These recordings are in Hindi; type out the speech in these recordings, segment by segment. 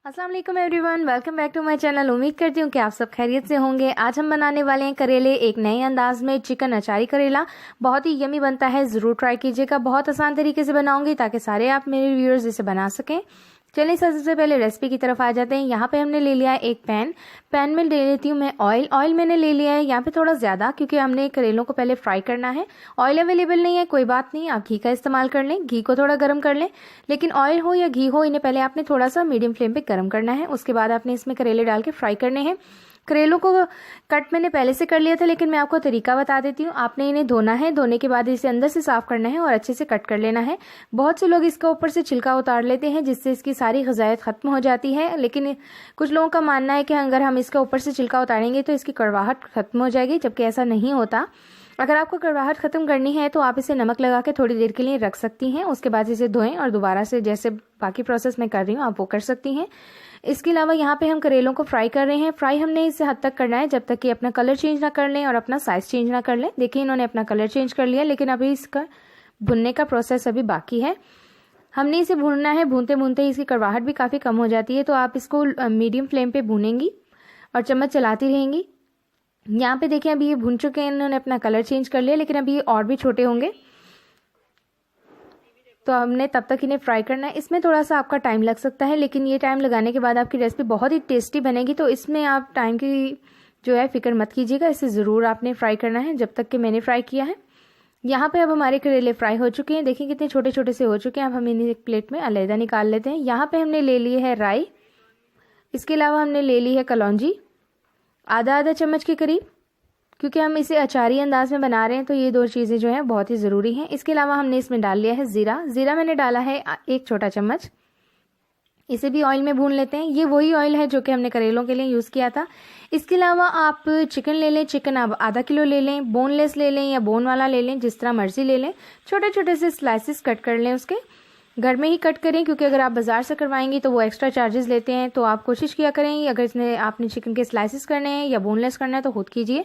अस्सलाम वालेकुम everyone, welcome back to my channel. उम्मीद करती हूँ कि आप सब खैरियत से होंगे। आज हम बनाने वाले हैं करेले एक नए अंदाज में, चिकन अचारी करेला। बहुत ही यमी बनता है, ज़रूर ट्राई कीजिएगा। बहुत आसान तरीके से बनाऊंगी ताकि सारे आप मेरे व्यूअर्स इसे बना सकें। चलिए सबसे पहले रेसिपी की तरफ आ जाते हैं। यहाँ पे हमने ले लिया है एक पैन में ले लेती हूँ मैं ऑयल मैंने ले लिया है यहाँ पे थोड़ा ज़्यादा, क्योंकि हमने करेलों को पहले फ्राई करना है। ऑयल अवेलेबल नहीं है कोई बात नहीं, आप घी का इस्तेमाल कर लें, घी को थोड़ा गर्म कर लें। लेकिन ऑयल हो या घी हो, इन्हें पहले आपने थोड़ा सा मीडियम फ्लेम पे गर्म करना है। उसके बाद आपने इसमें करेले डाल के फ्राई करने हैं। करेलों को कट मैंने पहले से कर लिया था, लेकिन मैं आपको तरीका बता देती हूँ। आपने इन्हें धोना है, धोने के बाद इसे अंदर से साफ करना है और अच्छे से कट कर लेना है। बहुत से लोग इसका ऊपर से छिलका उतार लेते हैं, जिससे इसकी सारी ग़िज़ायत खत्म हो जाती है। लेकिन कुछ लोगों का मानना है कि अगर हम इसका ऊपर से छिलका उतारेंगे तो इसकी कड़वाहट खत्म हो जाएगी, जबकि ऐसा नहीं होता। अगर आपको कड़वाहट खत्म करनी है तो आप इसे नमक लगा के थोड़ी देर के लिए रख सकती हैं। उसके बाद इसे धोएं और दोबारा से जैसे बाकी प्रोसेस मैं कर रही हूँ आप वो कर सकती हैं। इसके अलावा यहाँ पे हम करेलों को फ्राई कर रहे हैं। फ्राई हमने इस हद तक करना है जब तक कि अपना कलर चेंज ना कर लें और अपना साइज चेंज ना कर लें। देखिए इन्होंने अपना कलर चेंज कर लिया, लेकिन अभी इसका भुनने का प्रोसेस अभी बाकी है। हमने इसे भूनना है, भूनते भूनते इसकी कड़वाहट भी काफ़ी कम हो जाती है। तो आप इसको मीडियम फ्लेम पे भूनेंगी और चम्मच चलाती रहेंगी। यहाँ पे देखिए अभी ये भून चुके हैं, इन्होंने अपना कलर चेंज कर लिया, लेकिन अभी ये और भी छोटे होंगे तो हमने तब तक इन्हें फ्राई करना है। इसमें थोड़ा सा आपका टाइम लग सकता है, लेकिन ये टाइम लगाने के बाद आपकी रेसिपी बहुत ही टेस्टी बनेगी। तो इसमें आप टाइम की जो है फिक्र मत कीजिएगा, इसे ज़रूर आपने फ्राई करना है जब तक कि मैंने फ्राई किया है। यहाँ पे अब हमारे करेले फ्राई हो चुके हैं, देखिए कितने छोटे छोटे से हो चुके हैं। अब हम इन्हें एक प्लेट में अलग निकाल लेते हैं। यहाँ पे हमने ले ली है राई, इसके अलावा हमने ले ली है कलौंजी आधा चम्मच के करीब, क्योंकि हम इसे अचारी अंदाज में बना रहे हैं तो ये दो चीज़ें जो हैं बहुत ही ज़रूरी हैं। इसके अलावा हमने इसमें डाल लिया है ज़ीरा मैंने डाला है 1 छोटा चम्मच। इसे भी ऑयल में भून लेते हैं। ये वही ऑयल है जो कि हमने करेलों के लिए यूज़ किया था। इसके अलावा आप चिकन ले लें, चिकन आप आधा किलो ले लें, बोनलेस ले लें या बोन वाला ले लें, जिस तरह मर्जी ले लें। छोटे छोटे से स्लाइसिस कट कर लें, उसके घर में ही कट करें, क्योंकि अगर आप बाज़ार से करवाएंगी तो वो एक्स्ट्रा चार्जेस लेते हैं। तो आप कोशिश किया करें अगर इसमें आपने चिकन के स्लाइसिस करने हैं या बोनलेस करना है तो खुद कीजिए।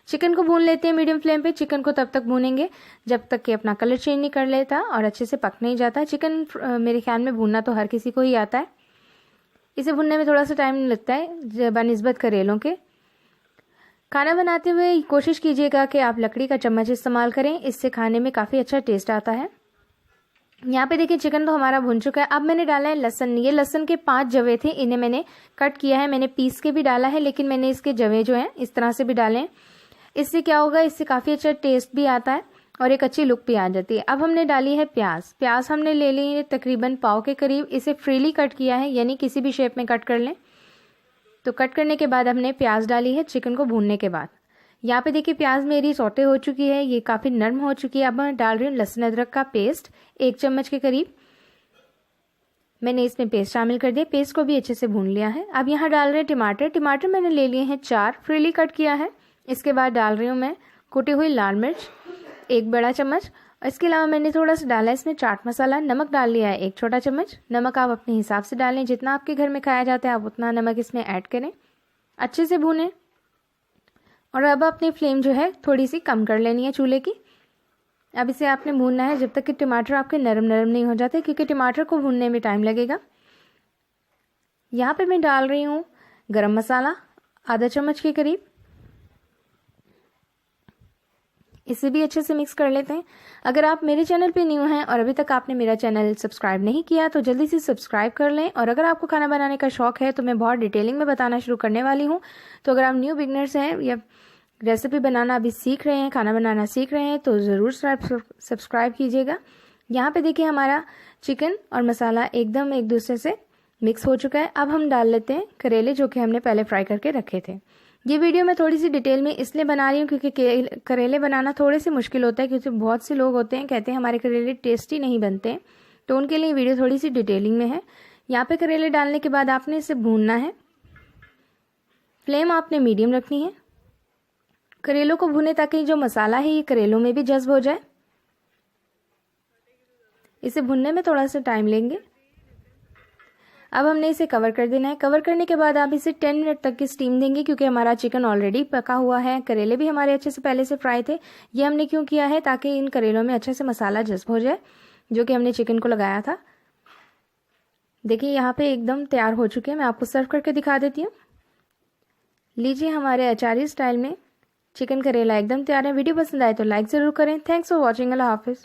चिकन को भून लेते हैं मीडियम फ्लेम पे। चिकन को तब तक भूनेंगे जब तक कि अपना कलर चेंज नहीं कर लेता और अच्छे से पक नहीं जाता। चिकन मेरे ख्याल में भूनना तो हर किसी को ही आता है, इसे भूनने में थोड़ा सा टाइम लगता है बनिस्बत करेलों के। खाना बनाते हुए कोशिश कीजिएगा कि आप लकड़ी का चम्मच इस्तेमाल करें, इससे खाने में काफ़ी अच्छा टेस्ट आता है। यहाँ पे देखिए चिकन तो हमारा भुन चुका है। अब मैंने डाला है लहसुन। ये लहसुन के 5 जवे थे, इन्हें मैंने कट किया है। मैंने पीस के भी डाला है, लेकिन मैंने इसके जवे जो हैं इस तरह से भी डाले हैं। इससे क्या होगा, इससे काफ़ी अच्छा टेस्ट भी आता है और एक अच्छी लुक भी आ जाती है। अब हमने डाली है प्याज हमने ले ली है तकरीबन पाव के करीब। इसे फ्रीली कट किया है, यानी किसी भी शेप में कट कर लें। तो कट करने के बाद हमने प्याज डाली है चिकन को भूनने के बाद। यहाँ पे देखिए प्याज मेरी सौटे हो चुकी है, ये काफ़ी नरम हो चुकी है। अब मैं डाल रही हूँ लहसुन अदरक का पेस्ट 1 चम्मच के करीब। मैंने इसमें पेस्ट शामिल कर दिया, पेस्ट को भी अच्छे से भून लिया है। अब यहाँ डाल रहे हैं टमाटर मैंने ले लिए हैं 4, फ्रीली कट किया है। इसके बाद डाल रही हूँ मैं कुटी हुई लाल मिर्च 1 बड़ा चम्मच। इसके अलावा मैंने थोड़ा सा डाला इसमें चाट मसाला। नमक डाल लिया है 1 छोटा चम्मच। नमक आप अपने हिसाब से डालें, जितना आपके घर में खाया जाता है आप उतना नमक इसमें ऐड करें। अच्छे से भूनें और अब अपनी फ्लेम जो है थोड़ी सी कम कर लेनी है चूल्हे की। अब इसे आपने भूनना है जब तक कि टमाटर आपके नरम नहीं हो जाते, क्योंकि टमाटर को भूनने में टाइम लगेगा। यहाँ पे मैं डाल रही हूँ गरम मसाला आधा चम्मच के करीब। इसे भी अच्छे से मिक्स कर लेते हैं। अगर आप मेरे चैनल पे न्यू हैं और अभी तक आपने मेरा चैनल सब्सक्राइब नहीं किया तो जल्दी से सब्सक्राइब कर लें। और अगर आपको खाना बनाने का शौक है तो मैं बहुत डिटेलिंग में बताना शुरू करने वाली हूँ। तो अगर आप न्यू बिगनर्स हैं या रेसिपी बनाना अभी सीख रहे हैं, खाना बनाना सीख रहे हैं, तो ज़रूर सब्सक्राइब कीजिएगा। यहाँ पे देखिए हमारा चिकन और मसाला एकदम एक दूसरे से मिक्स हो चुका है। अब हम डाल लेते हैं करेले, जो कि हमने पहले फ्राई करके रखे थे। ये वीडियो मैं थोड़ी सी डिटेल में इसलिए बना रही हूँ क्योंकि करेले बनाना थोड़े से मुश्किल होता है, क्योंकि बहुत से लोग होते हैं कहते हैं हमारे करेले टेस्टी नहीं बनते हैं, तो उनके लिए वीडियो थोड़ी सी डिटेलिंग में है। यहाँ पे करेले डालने के बाद आपने इसे भूनना है, फ्लेम आपने मीडियम रखनी है। करेलों को भूने ताकि जो मसाला है ये करेलों में भी जज्ब हो जाए। इसे भुनने में थोड़ा सा टाइम लेंगे। अब हमने इसे कवर कर देना है। कवर करने के बाद आप इसे 10 मिनट तक की स्टीम देंगे, क्योंकि हमारा चिकन ऑलरेडी पका हुआ है, करेले भी हमारे अच्छे से पहले से फ्राई थे। ये हमने क्यों किया है, ताकि इन करेलों में अच्छे से मसाला जज्ब हो जाए जो कि हमने चिकन को लगाया था। देखिए यहाँ पे एकदम तैयार हो चुके हैं। मैं आपको सर्व करके दिखा देती हूँ। लीजिए, हमारे अचारी स्टाइल में चिकन करेला एकदम तैयार है। वीडियो पसंद आए तो लाइक ज़रूर करें। Thanks for watching. अल्लाह हाफिज़।